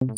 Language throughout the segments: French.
Madame,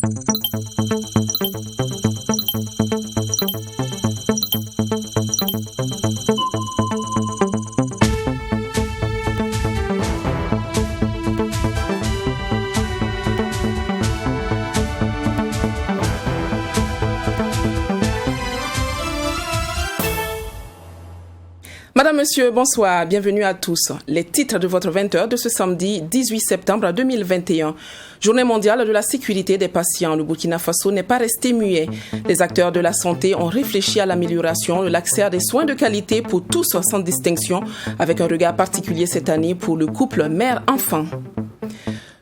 Monsieur, bonsoir, bienvenue à tous. Les titres de votre 20h de ce samedi 18 septembre 2021. Journée mondiale de la sécurité des patients. Le Burkina Faso n'est pas resté muet. Les acteurs de la santé ont réfléchi à l'amélioration de l'accès à des soins de qualité pour tous sans distinction, avec un regard particulier cette année pour le couple mère-enfant.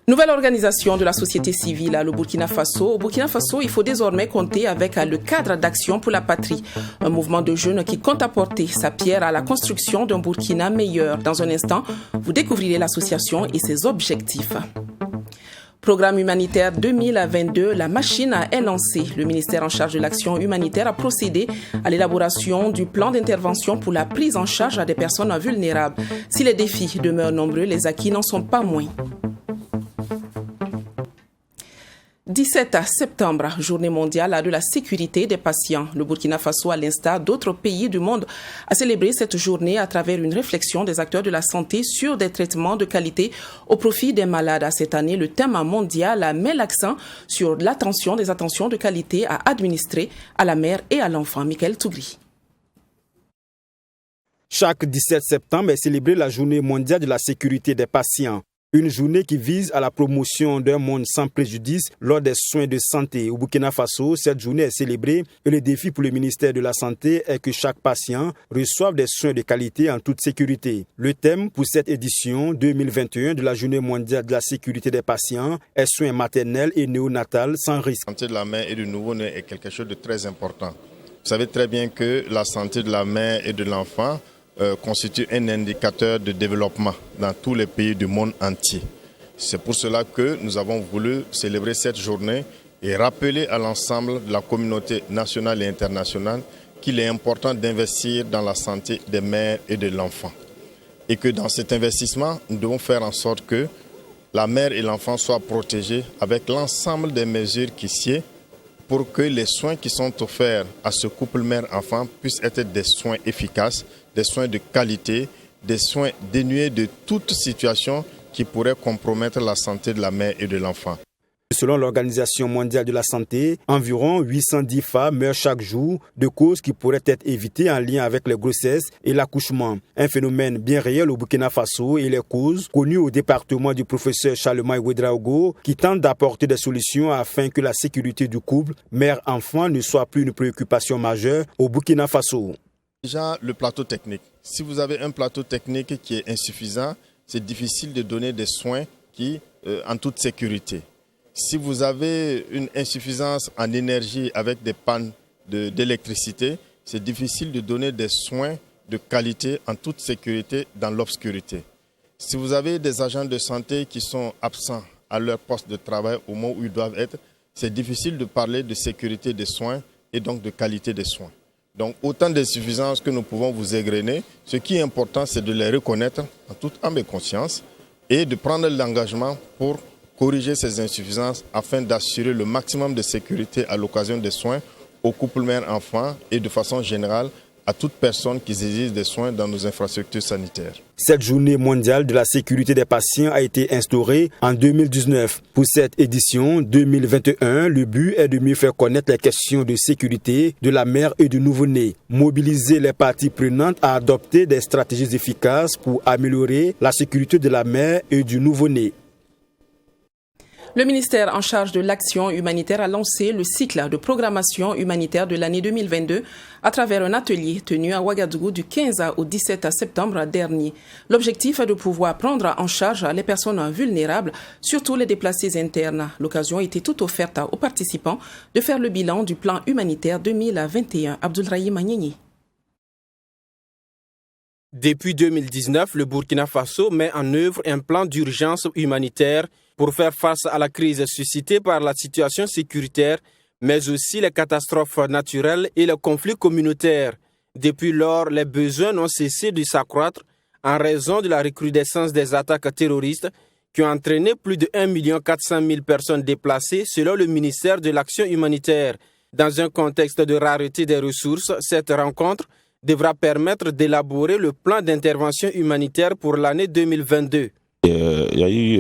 Nouvelle organisation de la société civile au Burkina Faso. Au Burkina Faso, il faut désormais compter avec le cadre d'action pour la patrie. Un mouvement de jeunes qui compte apporter sa pierre à la construction d'un Burkina meilleur. Dans un instant, vous découvrirez l'association et ses objectifs. Programme humanitaire 2022, la machine est lancée. Le ministère en charge de l'action humanitaire a procédé à l'élaboration du plan d'intervention pour la prise en charge des personnes vulnérables. Si les défis demeurent nombreux, les acquis n'en sont pas moins. 17 septembre, journée mondiale de la sécurité des patients. Le Burkina Faso, à l'instar d'autres pays du monde, a célébré cette journée à travers une réflexion des acteurs de la santé sur des traitements de qualité au profit des malades. Cette année, le thème mondial met l'accent sur l'attention des attentions de qualité à administrer à la mère et à l'enfant. Michael Tougri. Chaque 17 septembre est célébrée la journée mondiale de la sécurité des patients. Une journée qui vise à la promotion d'un monde sans préjudice lors des soins de santé. Au Burkina Faso, cette journée est célébrée et le défi pour le ministère de la Santé est que chaque patient reçoive des soins de qualité en toute sécurité. Le thème pour cette édition 2021 de la journée mondiale de la sécurité des patients est soins maternels et néonatals sans risque. La santé de la mère et du nouveau-né est quelque chose de très important. Vous savez très bien que la santé de la mère et de l'enfant constitue un indicateur de développement dans tous les pays du monde entier. C'est pour cela que nous avons voulu célébrer cette journée et rappeler à l'ensemble de la communauté nationale et internationale qu'il est important d'investir dans la santé des mères et de l'enfant. Et que dans cet investissement, nous devons faire en sorte que la mère et l'enfant soient protégés avec l'ensemble des mesures qui sied pour que les soins qui sont offerts à ce couple mère-enfant puissent être des soins efficaces, des soins de qualité, des soins dénués de toute situation qui pourrait compromettre la santé de la mère et de l'enfant. Selon l'Organisation mondiale de la santé, environ 810 femmes meurent chaque jour de causes qui pourraient être évitées en lien avec les grossesses et l'accouchement. Un phénomène bien réel au Burkina Faso et les causes connues au département du professeur Charlemagne Ouedraogo qui tente d'apporter des solutions afin que la sécurité du couple mère-enfant ne soit plus une préoccupation majeure au Burkina Faso. Déjà, le plateau technique. Si vous avez un plateau technique qui est insuffisant, c'est difficile de donner des soins en toute sécurité. Si vous avez une insuffisance en énergie avec des pannes d'électricité, c'est difficile de donner des soins de qualité en toute sécurité dans l'obscurité. Si vous avez des agents de santé qui sont absents à leur poste de travail au moment où ils doivent être, c'est difficile de parler de sécurité des soins et donc de qualité des soins. Donc autant d'insuffisances que nous pouvons vous égrener. Ce qui est important, c'est de les reconnaître en toute âme et conscience et de prendre l'engagement pour corriger ces insuffisances afin d'assurer le maximum de sécurité à l'occasion des soins aux couples mère-enfant et de façon générale à toute personne qui exige des soins dans nos infrastructures sanitaires. Cette journée mondiale de la sécurité des patients a été instaurée en 2019. Pour cette édition 2021, le but est de mieux faire connaître les questions de sécurité de la mère et du nouveau-né. Mobiliser les parties prenantes à adopter des stratégies efficaces pour améliorer la sécurité de la mère et du nouveau-né. Le ministère en charge de l'action humanitaire a lancé le cycle de programmation humanitaire de l'année 2022 à travers un atelier tenu à Ouagadougou du 15 au 17 septembre dernier. L'objectif est de pouvoir prendre en charge les personnes vulnérables, surtout les déplacés internes. L'occasion était toute offerte aux participants de faire le bilan du plan humanitaire 2021. Abdoulrahim Magnini. Depuis 2019, le Burkina Faso met en œuvre un plan d'urgence humanitaire pour faire face à la crise suscitée par la situation sécuritaire, mais aussi les catastrophes naturelles et les conflits communautaires. Depuis lors, les besoins n'ont cessé de s'accroître en raison de la recrudescence des attaques terroristes qui ont entraîné plus de 1 400 000 personnes déplacées selon le ministère de l'Action humanitaire. Dans un contexte de rareté des ressources, cette rencontre devra permettre d'élaborer le plan d'intervention humanitaire pour l'année 2022. Il y a eu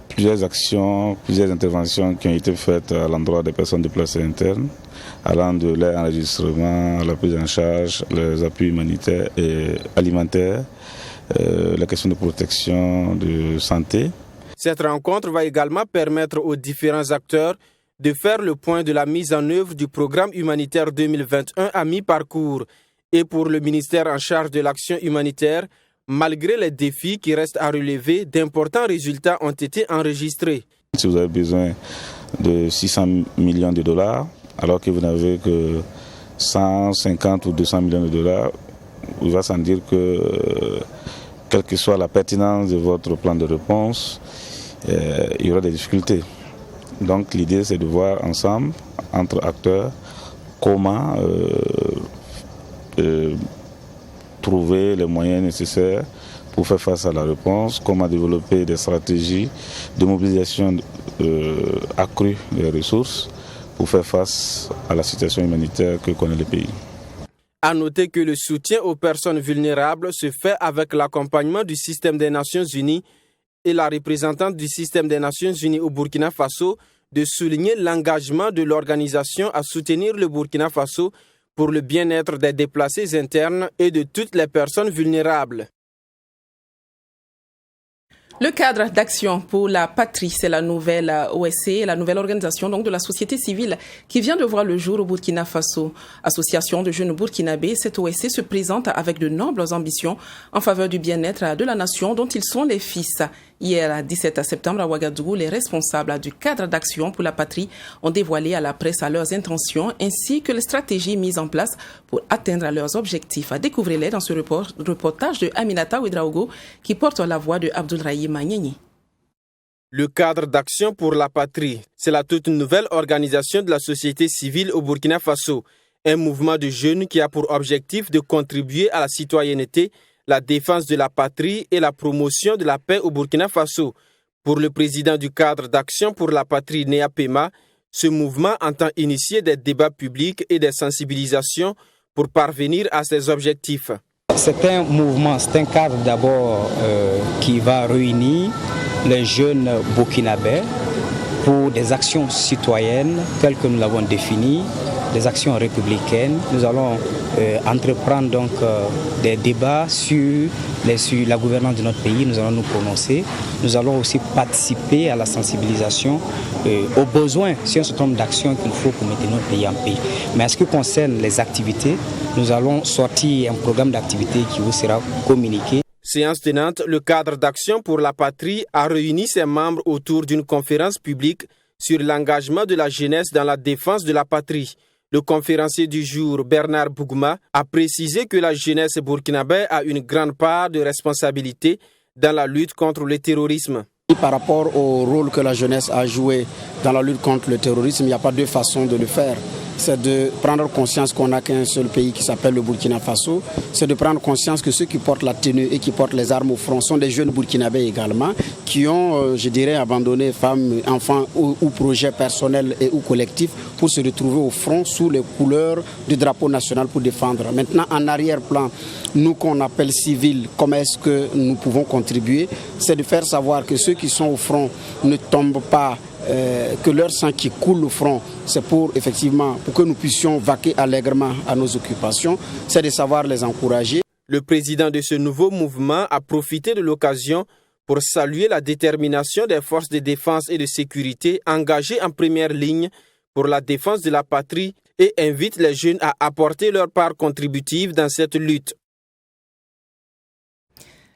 plusieurs actions, plusieurs interventions qui ont été faites à l'endroit des personnes déplacées internes, allant de leur enregistrement, à la prise en charge, les appuis humanitaires et alimentaires, la question de protection, de santé. Cette rencontre va également permettre aux différents acteurs de faire le point de la mise en œuvre du programme humanitaire 2021 à mi-parcours. Et pour le ministère en charge de l'action humanitaire, malgré les défis qui restent à relever, d'importants résultats ont été enregistrés. Si vous avez besoin de 600 millions de dollars, alors que vous n'avez que 150 ou 200 millions de dollars, il va sans dire que, quelle que soit la pertinence de votre plan de réponse, il y aura des difficultés. Donc l'idée, c'est de voir ensemble, entre acteurs, comment trouver les moyens nécessaires pour faire face à la réponse, comment développer des stratégies de mobilisation accrue des ressources pour faire face à la situation humanitaire que connaît le pays. À noter que le soutien aux personnes vulnérables se fait avec l'accompagnement du système des Nations Unies et la représentante du système des Nations Unies au Burkina Faso de souligner l'engagement de l'organisation à soutenir le Burkina Faso pour le bien-être des déplacés internes et de toutes les personnes vulnérables. Le cadre d'action pour la patrie, c'est la nouvelle OSC, la nouvelle organisation donc de la société civile qui vient de voir le jour au Burkina Faso. Association de jeunes burkinabés, cette OSC se présente avec de nobles ambitions en faveur du bien-être de la nation dont ils sont les fils. Hier, 17 septembre, à Ouagadougou, les responsables du cadre d'action pour la patrie ont dévoilé à la presse leurs intentions ainsi que les stratégies mises en place pour atteindre leurs objectifs. Découvrez-les dans ce reportage de Aminata Ouedraogo qui porte la voix de Abdoulrahim Magnéni. Le cadre d'action pour la patrie, c'est la toute nouvelle organisation de la société civile au Burkina Faso, un mouvement de jeunes qui a pour objectif de contribuer à la citoyenneté, la défense de la patrie et la promotion de la paix au Burkina Faso. Pour le président du cadre d'action pour la patrie, Néa Pema, ce mouvement entend initier des débats publics et des sensibilisations pour parvenir à ses objectifs. C'est un mouvement, c'est un cadre d'abord qui va réunir les jeunes burkinabés pour des actions citoyennes telles que nous l'avons définies, des actions républicaines. Nous allons entreprendre donc des débats sur la gouvernance de notre pays. Nous allons nous prononcer. Nous allons aussi participer à la sensibilisation aux besoins sur un certain nombre d'actions qu'il faut pour mettre notre pays en paix. Mais en ce qui concerne les activités, nous allons sortir un programme d'activité qui vous sera communiqué. Séance tenante, le cadre d'action pour la patrie a réuni ses membres autour d'une conférence publique sur l'engagement de la jeunesse dans la défense de la patrie. Le conférencier du jour, Bernard Bougouma, a précisé que la jeunesse burkinabé a une grande part de responsabilité dans la lutte contre le terrorisme. Par rapport au rôle que la jeunesse a joué dans la lutte contre le terrorisme, il n'y a pas deux façons de le faire. C'est de prendre conscience qu'on n'a qu'un seul pays qui s'appelle le Burkina Faso. C'est de prendre conscience que ceux qui portent la tenue et qui portent les armes au front sont des jeunes burkinabés également, qui ont, je dirais, abandonné femmes, enfants ou projets personnels et ou collectifs pour se retrouver au front sous les couleurs du drapeau national pour défendre. Maintenant, en arrière-plan, nous qu'on appelle civils, comment est-ce que nous pouvons contribuer? C'est de faire savoir que ceux qui sont au front ne tombent pas, que leur sang qui coule au front, c'est pour que nous puissions vaquer allègrement à nos occupations, c'est de savoir les encourager. Le président de ce nouveau mouvement a profité de l'occasion pour saluer la détermination des forces de défense et de sécurité engagées en première ligne pour la défense de la patrie et invite les jeunes à apporter leur part contributive dans cette lutte.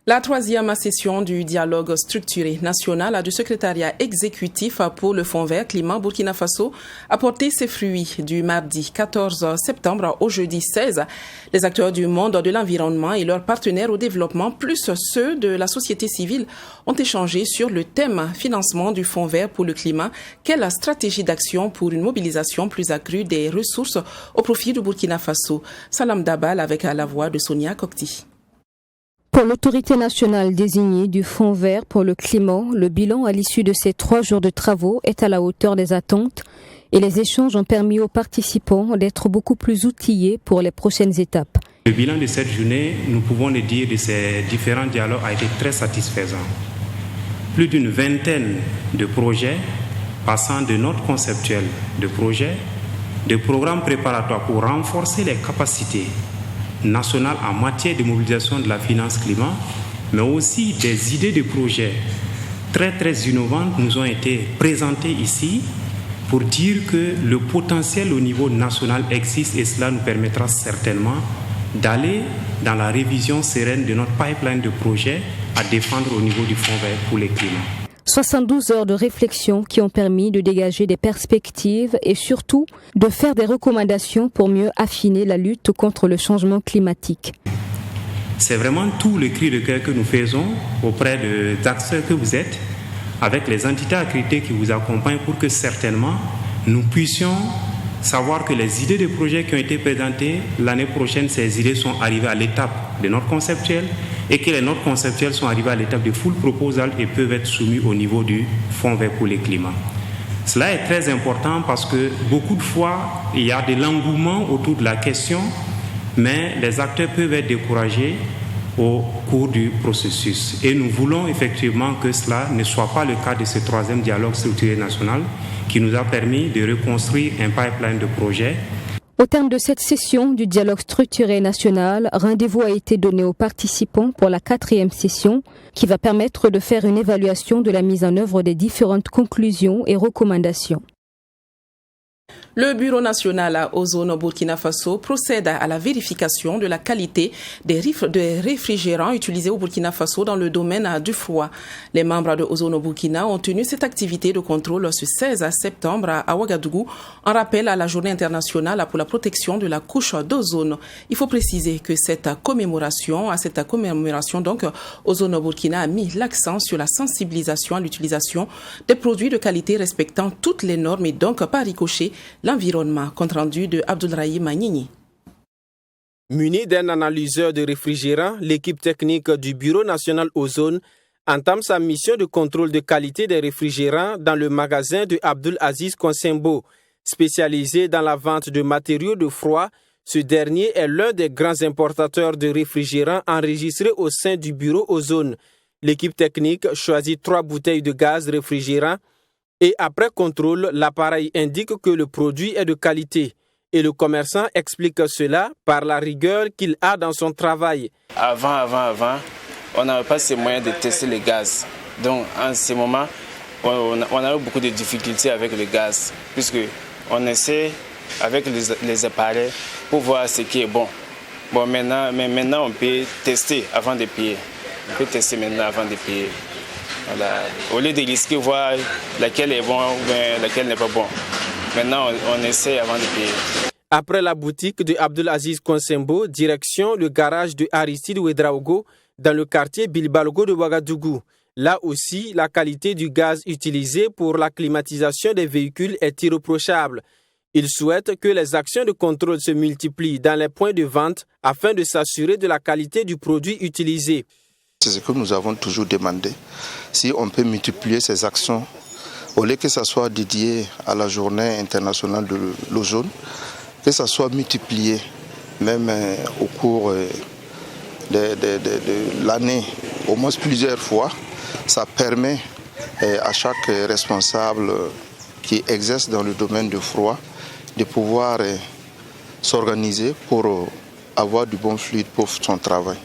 La troisième session du dialogue structuré national du secrétariat exécutif pour le Fonds vert climat Burkina Faso a porté ses fruits du mardi 14 septembre au jeudi 16. Les acteurs du monde de l'environnement et leurs partenaires au développement, plus ceux de la société civile, ont échangé sur le thème financement du Fonds vert pour le climat. Quelle stratégie d'action pour une mobilisation plus accrue des ressources au profit du Burkina Faso? Salam Dabal avec la voix de Sonia Kokti. Pour l'autorité nationale désignée du Fonds vert pour le climat, le bilan à l'issue de ces 3 jours de travaux est à la hauteur des attentes et les échanges ont permis aux participants d'être beaucoup plus outillés pour les prochaines étapes. Le bilan de cette journée, nous pouvons le dire, de ces différents dialogues a été très satisfaisant. Plus d'une vingtaine de projets passant de notes conceptuelles de projets, de programmes préparatoires pour renforcer les capacités nationales en matière de mobilisation de la finance climat, mais aussi des idées de projets très innovantes nous ont été présentées ici pour dire que le potentiel au niveau national existe et cela nous permettra certainement d'aller dans la révision sereine de notre pipeline de projets à défendre au niveau du Fonds vert pour le climat. 72 heures de réflexion qui ont permis de dégager des perspectives et surtout de faire des recommandations pour mieux affiner la lutte contre le changement climatique. C'est vraiment tout le cri de cœur que nous faisons auprès des acteurs que vous êtes, avec les entités accréditées qui vous accompagnent pour que certainement nous puissions savoir que les idées de projets qui ont été présentées, l'année prochaine, ces idées sont arrivées à l'étape de notes conceptuelles et que les notes conceptuelles sont arrivées à l'étape de full proposal et peuvent être soumises au niveau du Fonds vert pour le climat. Cela est très important parce que beaucoup de fois, il y a de l'engouement autour de la question, mais les acteurs peuvent être découragés au cours du processus. Et nous voulons effectivement que cela ne soit pas le cas de ce 3e dialogue structuré national qui nous a permis de reconstruire un pipeline de projets. Au terme de cette session du dialogue structuré national, rendez-vous a été donné aux participants pour la 4e session qui va permettre de faire une évaluation de la mise en œuvre des différentes conclusions et recommandations. Le Bureau national Ozone au Burkina Faso procède à la vérification de la qualité des réfrigérants utilisés au Burkina Faso dans le domaine du froid. Les membres de Ozone au Burkina ont tenu cette activité de contrôle ce 16 septembre à Ouagadougou en rappel à la Journée internationale pour la protection de la couche d'ozone. Il faut préciser que cette commémoration, donc, Ozone au Burkina a mis l'accent sur la sensibilisation à l'utilisation des produits de qualité respectant toutes les normes et donc par ricochet l'environnement. Compte rendu de Abdoulrahim Magnini. Muni d'un analyseur de réfrigérants, l'équipe technique du Bureau national Ozone entame sa mission de contrôle de qualité des réfrigérants dans le magasin de Abdul Aziz Konsembo. Spécialisé dans la vente de matériaux de froid, ce dernier est l'un des grands importateurs de réfrigérants enregistrés au sein du Bureau Ozone. L'équipe technique choisit 3 bouteilles de gaz réfrigérant et après contrôle, l'appareil indique que le produit est de qualité. Et le commerçant explique cela par la rigueur qu'il a dans son travail. Avant, on n'avait pas ces moyens de tester le gaz. Donc en ce moment, on a eu beaucoup de difficultés avec le gaz, puisque on essaie avec les appareils pour voir ce qui est bon. Maintenant, on peut tester avant de payer. On peut tester maintenant avant de payer. Voilà. Au lieu de risquer voir laquelle est bon ou laquelle n'est pas bon. Maintenant, on essaie avant de payer. Après la boutique de Abdul Aziz Konsembo, direction le garage de Aristide Ouedraogo dans le quartier Bilbalgo de Ouagadougou. Là aussi, la qualité du gaz utilisé pour la climatisation des véhicules est irréprochable. Il souhaite que les actions de contrôle se multiplient dans les points de vente afin de s'assurer de la qualité du produit utilisé. C'est ce que nous avons toujours demandé. Si on peut multiplier ces actions, au lieu que ça soit dédié à la journée internationale de l'ozone, que ça soit multiplié même au cours de l'année, au moins plusieurs fois, ça permet à chaque responsable qui exerce dans le domaine du froid de pouvoir s'organiser pour avoir du bon fluide pour son travail.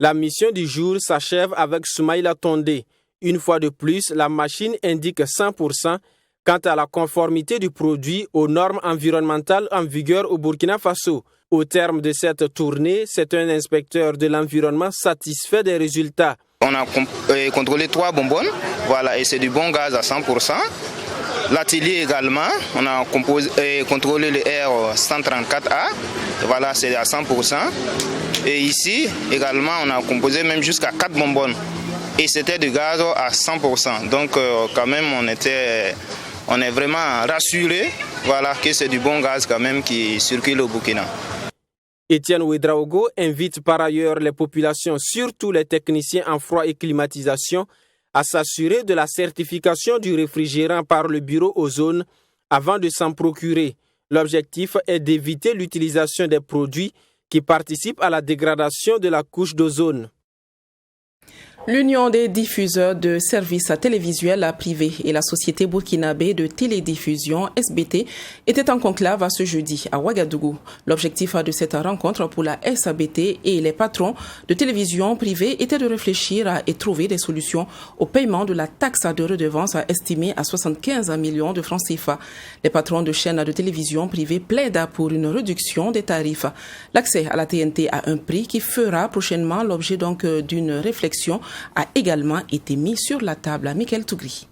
La mission du jour s'achève avec Soumaïla Tondé. Une fois de plus, la machine indique 100% quant à la conformité du produit aux normes environnementales en vigueur au Burkina Faso. Au terme de cette tournée, c'est un inspecteur de l'environnement satisfait des résultats. On a contrôlé 3 bonbonnes, voilà, et c'est du bon gaz à 100%. L'atelier également, on a contrôlé le R134A, voilà, c'est à 100%. Et ici, également, on a composé même jusqu'à 4 bonbonnes. Et c'était du gaz à 100%. Donc, quand même, on est vraiment rassuré, voilà, que c'est du bon gaz quand même qui circule au Burkina. Étienne Ouedraogo invite par ailleurs les populations, surtout les techniciens en froid et climatisation, à s'assurer de la certification du réfrigérant par le bureau Ozone avant de s'en procurer. L'objectif est d'éviter l'utilisation des produits qui participent à la dégradation de la couche d'ozone. L'Union des diffuseurs de services télévisuels privés et la Société burkinabé de télédiffusion SBT étaient en conclave ce jeudi à Ouagadougou. L'objectif de cette rencontre pour la SBT et les patrons de télévision privée était de réfléchir et trouver des solutions au paiement de la taxe de redevance estimée à 75 millions de francs CFA. Les patrons de chaînes de télévision privées plaident pour une réduction des tarifs. L'accès à la TNT à un prix qui fera prochainement l'objet donc d'une réflexion a également été mis sur la table. Michael Tougri.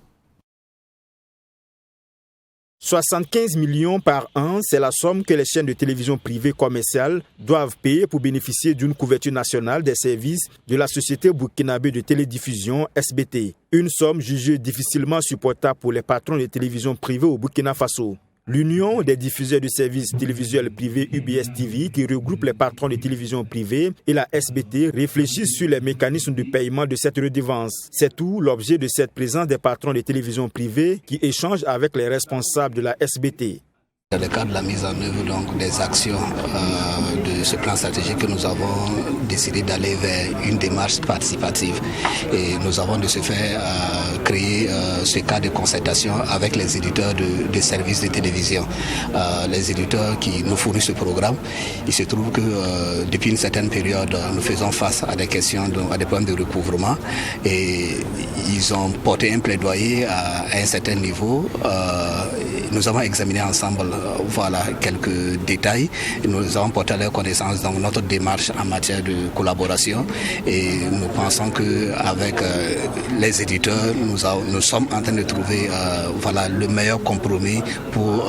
75 millions par an, c'est la somme que les chaînes de télévision privées commerciales doivent payer pour bénéficier d'une couverture nationale des services de la Société burkinabé de télédiffusion SBT. Une somme jugée difficilement supportable pour les patrons de télévision privées au Burkina Faso. L'Union des diffuseurs de services télévisuels privés UBS TV, qui regroupe les patrons de télévision privées, et la SBT réfléchissent sur les mécanismes de paiement de cette redevance. C'est tout l'objet de cette présence des patrons de télévision privées qui échangent avec les responsables de la SBT. Dans le cadre de la mise en œuvre donc, des actions de ce plan stratégique, nous avons décidé d'aller vers une démarche participative. Et nous avons de ce fait créé ce cas de concertation avec les éditeurs de services de télévision. Les éditeurs qui nous fournissent ce programme, il se trouve que depuis une certaine période, nous faisons face à des questions, à des problèmes de recouvrement. Et ils ont porté un plaidoyer à un certain niveau. Nous avons examiné ensemble voilà quelques détails. Nous avons porté à leur connaissance dans notre démarche en matière de collaboration et nous pensons qu'avec les éditeurs, nous sommes en train de trouver voilà, le meilleur compromis pour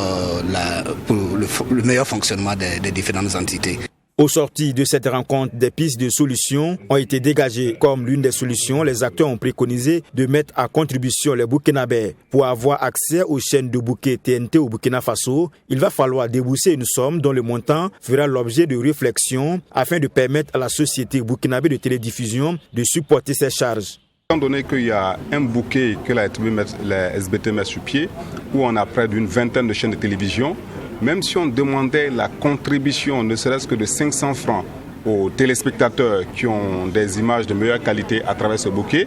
le meilleur fonctionnement des différentes entités. Au sorti de cette rencontre, des pistes de solutions ont été dégagées. Comme l'une des solutions, les acteurs ont préconisé de mettre à contribution les Burkinabés. Pour avoir accès aux chaînes de bouquets TNT au Burkina Faso, il va falloir débourser une somme dont le montant fera l'objet de réflexions afin de permettre à la Société burkinabé de télédiffusion de supporter ses charges. Étant donné qu'il y a un bouquet que la SBT met sur pied, où on a près d'une vingtaine de chaînes de télévision, même si on demandait la contribution ne serait-ce que de 500 francs aux téléspectateurs qui ont des images de meilleure qualité à travers ce bouquet,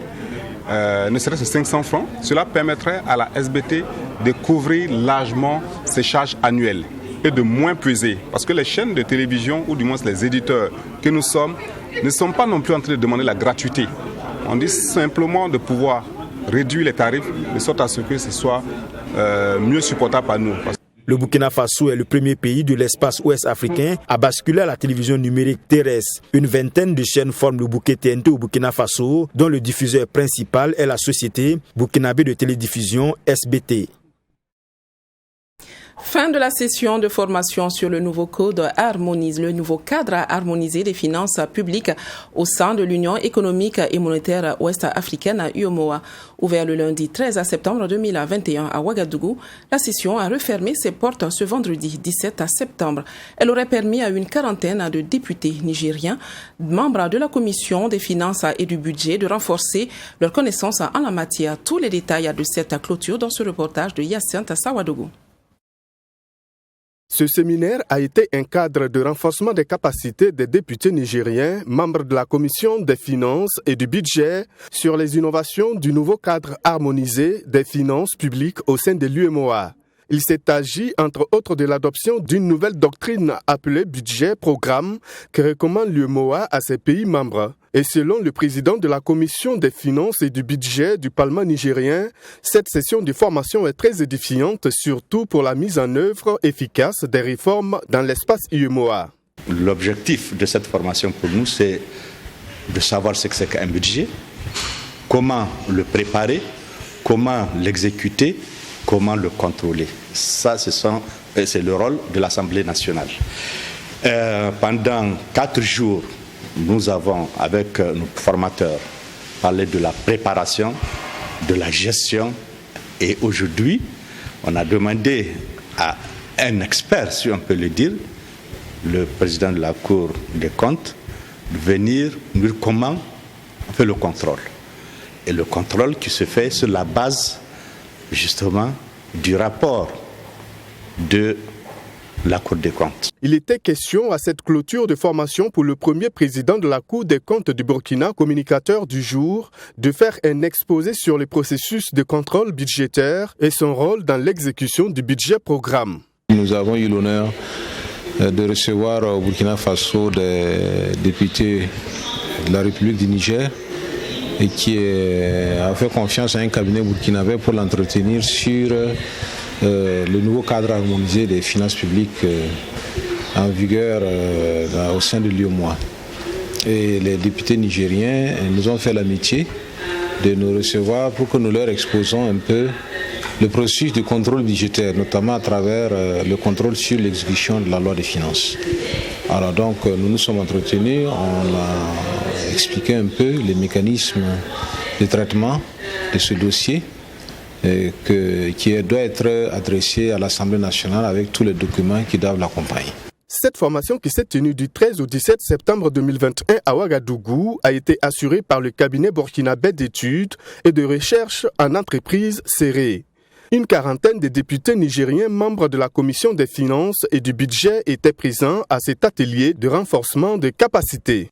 ne serait-ce que 500 francs, cela permettrait à la SBT de couvrir largement ses charges annuelles et de moins peser. Parce que les chaînes de télévision, ou du moins les éditeurs que nous sommes, ne sont pas non plus en train de demander la gratuité. On dit simplement de pouvoir réduire les tarifs de sorte à ce que ce soit mieux supportable par nous. Le Burkina Faso est le premier pays de l'espace ouest africain à basculer à la télévision numérique terrestre. Une vingtaine de chaînes forment le bouquet TNT au Burkina Faso, dont le diffuseur principal est la Société burkinabé de télédiffusion SBT. Fin de la session de formation sur le nouveau cadre harmonisé des finances publiques au sein de l'Union économique et monétaire ouest-africaine UEMOA. Ouvert le lundi 13 septembre 2021 à Ouagadougou, la session a refermé ses portes ce vendredi 17 septembre. Elle aurait permis à une quarantaine de députés nigériens, membres de la Commission des finances et du budget, de renforcer leurs connaissances en la matière. Tous les détails de cette clôture dans ce reportage de Hyacinthe Sawadougou. Ce séminaire a été un cadre de renforcement des capacités des députés nigériens, membres de la Commission des finances et du budget, sur les innovations du nouveau cadre harmonisé des finances publiques au sein de l'UEMOA. Il s'est agi, entre autres, de l'adoption d'une nouvelle doctrine appelée budget-programme que recommande l'UEMOA à ses pays membres. Et selon le président de la Commission des finances et du budget du Parlement nigérien, cette session de formation est très édifiante, surtout pour la mise en œuvre efficace des réformes dans l'espace UEMOA. L'objectif de cette formation pour nous, c'est de savoir ce que c'est qu'un budget, comment le préparer, comment l'exécuter, comment le contrôler. Ça, c'est le rôle de l'Assemblée nationale. Pendant 4 jours, nous avons, avec nos formateurs, parlé de la préparation, de la gestion. Et aujourd'hui, on a demandé à un expert, si on peut le dire, le président de la Cour des comptes de venir nous dire comment on fait le contrôle. Et le contrôle qui se fait sur la base justement du rapport de la Cour des comptes. Il était question à cette clôture de formation pour le premier président de la Cour des comptes du Burkina, communicateur du jour, de faire un exposé sur les processus de contrôle budgétaire et son rôle dans l'exécution du budget programme. Nous avons eu l'honneur de recevoir au Burkina Faso des députés de la République du Niger et qui a fait confiance à un cabinet burkinabé pour l'entretenir sur le nouveau cadre harmonisé des finances publiques en vigueur au sein de l'UEMOA. Et les députés nigériens nous ont fait l'amitié de nous recevoir pour que nous leur exposons un peu le processus de contrôle budgétaire, notamment à travers le contrôle sur l'exécution de la loi des finances. Alors donc nous nous sommes entretenus, on a expliqué un peu les mécanismes de traitement de ce dossier qui doit être adressé à l'Assemblée nationale avec tous les documents qui doivent l'accompagner. Cette formation qui s'est tenue du 13 au 17 septembre 2021 à Ouagadougou a été assurée par le cabinet burkinabé d'études et de recherche en entreprise serrée. Une quarantaine de députés nigériens membres de la commission des finances et du budget étaient présents à cet atelier de renforcement des capacités.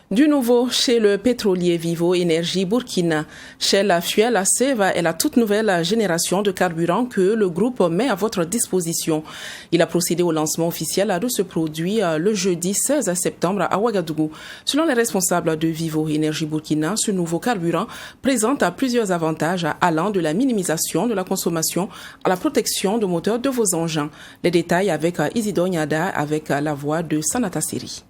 Du nouveau chez le pétrolier Vivo Énergie Burkina. Shell Fuel Seva est la toute nouvelle génération de carburant que le groupe met à votre disposition. Il a procédé au lancement officiel de ce produit le jeudi 16 septembre à Ouagadougou. Selon les responsables de Vivo Énergie Burkina, ce nouveau carburant présente plusieurs avantages allant de la minimisation de la consommation à la protection de moteur de vos engins. Les détails avec Isidore Nyada avec la voix de Sanata Seri.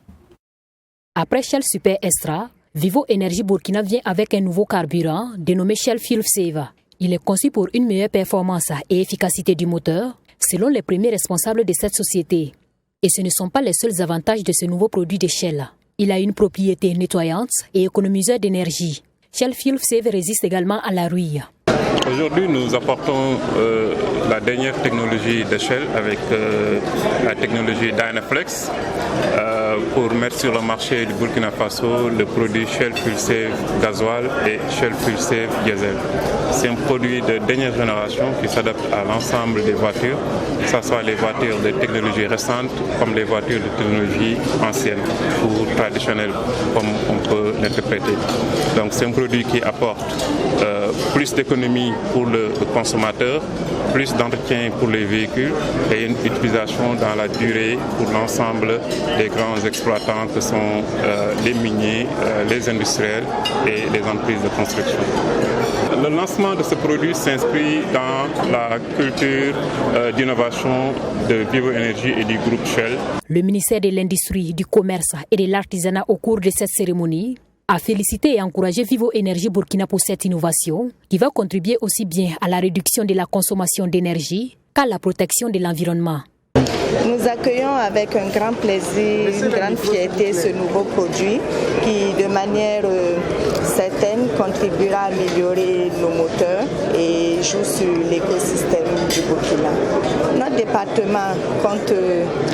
Après Shell Super Extra, Vivo Énergie Burkina vient avec un nouveau carburant dénommé Shell Fuel Seva. Il est conçu pour une meilleure performance et efficacité du moteur, selon les premiers responsables de cette société. Et ce ne sont pas les seuls avantages de ce nouveau produit de Shell. Il a une propriété nettoyante et économiseur d'énergie. Shell Fuel Seva résiste également à la rouille. Aujourd'hui, nous apportons la dernière technologie de Shell avec la technologie Dynaflex pour mettre sur le marché du Burkina Faso le produit Shell Fuel Save Gasoil et Shell Fuel Save Diesel. C'est un produit de dernière génération qui s'adapte à l'ensemble des voitures, que ce soit les voitures de technologie récente comme les voitures de technologie ancienne ou traditionnelle, comme on peut l'interpréter. Donc c'est un produit qui apporte plus d'économie pour le consommateur, plus d'entretien pour les véhicules et une utilisation dans la durée pour l'ensemble des grands exploitants que sont les miniers, les industriels et les entreprises de construction. Le lancement de ce produit s'inscrit dans la culture d'innovation de Vivo Énergie et du groupe Shell. Le ministère de l'Industrie, du Commerce et de l'Artisanat au cours de cette cérémonie a félicité et encouragé Vivo Énergie Burkina pour cette innovation qui va contribuer aussi bien à la réduction de la consommation d'énergie qu'à la protection de l'environnement. Nous accueillons avec un grand plaisir, une grande fierté ce nouveau produit qui de manière certaine contribuera à améliorer nos moteurs et joue sur l'écosystème du Burkina. Notre département compte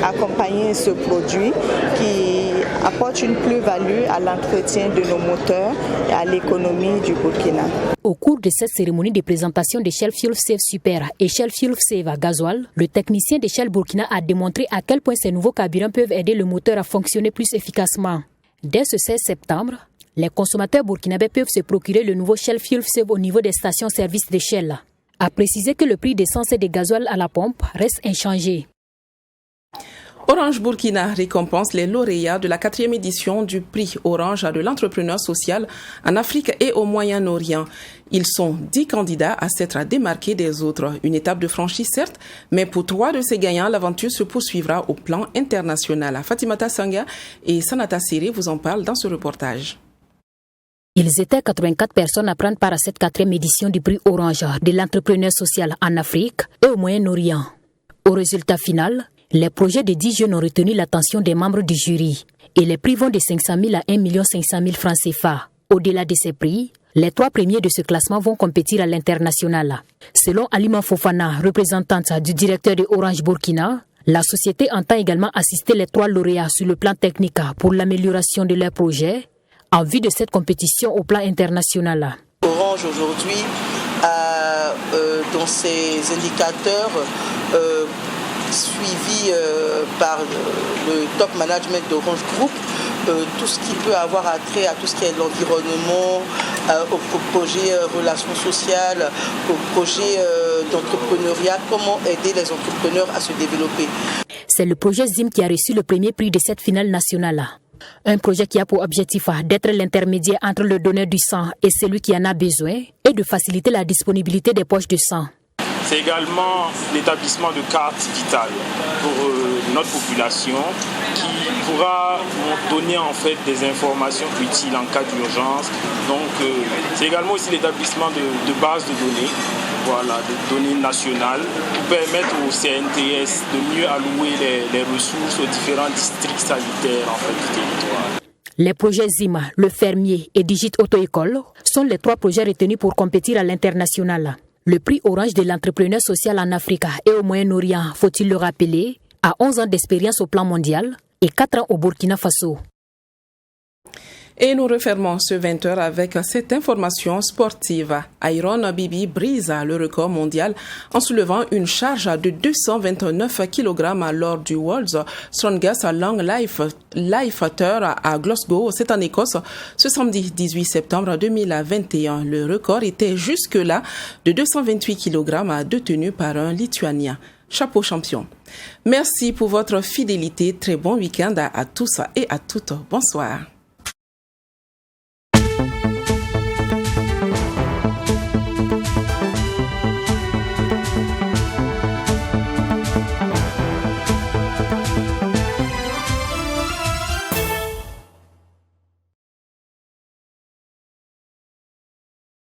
accompagner ce produit qui apporte une plus-value à l'entretien de nos moteurs et à l'économie du Burkina. Au cours de cette cérémonie de présentation de Shell Fuel Save Super et Shell Fuel Save Gasoil, le technicien de Shell Burkina a démontré à quel point ces nouveaux carburants peuvent aider le moteur à fonctionner plus efficacement. Dès ce 16 septembre, les consommateurs burkinabés peuvent se procurer le nouveau Shell Fuel Save au niveau des stations-service de Shell. A préciser que le prix d'essence et de gasoil à la pompe reste inchangé. Orange Burkina récompense les lauréats de la 4e édition du prix Orange de l'entrepreneur social en Afrique et au Moyen-Orient. Ils sont 10 candidats à s'être démarqués des autres. Une étape de franchie certes, mais pour 3 de ces gagnants, l'aventure se poursuivra au plan international. Fatimata Sanga et Sanata Siri vous en parlent dans ce reportage. Ils étaient 84 personnes à prendre part à cette 4e édition du prix Orange de l'entrepreneur social en Afrique et au Moyen-Orient. Au résultat final, les projets de 10 jeunes ont retenu l'attention des membres du jury et les prix vont de 500 000 à 1 500 000 francs CFA. Au-delà de ces prix, les 3 premiers de ce classement vont compétir à l'international. Selon Alima Fofana, représentante du directeur de Orange Burkina, La société entend également assister les 3 lauréats sur le plan technique pour l'amélioration de leurs projets en vue de cette compétition au plan international. Orange aujourd'hui a dans ses indicateurs suivis par le top management d'Orange Group, tout ce qui peut avoir attrait à tout ce qui est l'environnement, au projet relations sociales, au projet d'entrepreneuriat, comment aider les entrepreneurs à se développer. C'est le projet ZIM qui a reçu le premier prix de cette finale nationale. Un projet qui a pour objectif d'être l'intermédiaire entre le donneur du sang et celui qui en a besoin et de faciliter la disponibilité des poches de sang. C'est également l'établissement de cartes vitales pour notre population qui pourra donner en fait des informations utiles en cas d'urgence. Donc c'est également aussi l'établissement de bases de données, voilà, de données nationales pour permettre au CNTS de mieux allouer les ressources aux différents districts sanitaires en fait, du territoire. Les projets ZIM, le fermier et Digit Auto-École sont les 3 projets retenus pour compétir à l'international. Le prix Orange de l'entrepreneur social en Afrique et au Moyen-Orient, faut-il le rappeler, a 11 ans d'expérience au plan mondial et 4 ans au Burkina Faso. Et nous refermons ce 20h avec cette information sportive. Iron Bibi brise le record mondial en soulevant une charge de 229 kg lors du World's Strongest Long Life Tour à Glasgow, c'est en Écosse, ce samedi 18 septembre 2021. Le record était jusque-là de 228 kg détenu par un Lituanien. Chapeau champion. Merci pour votre fidélité. Très bon week-end à tous et à toutes. Bonsoir.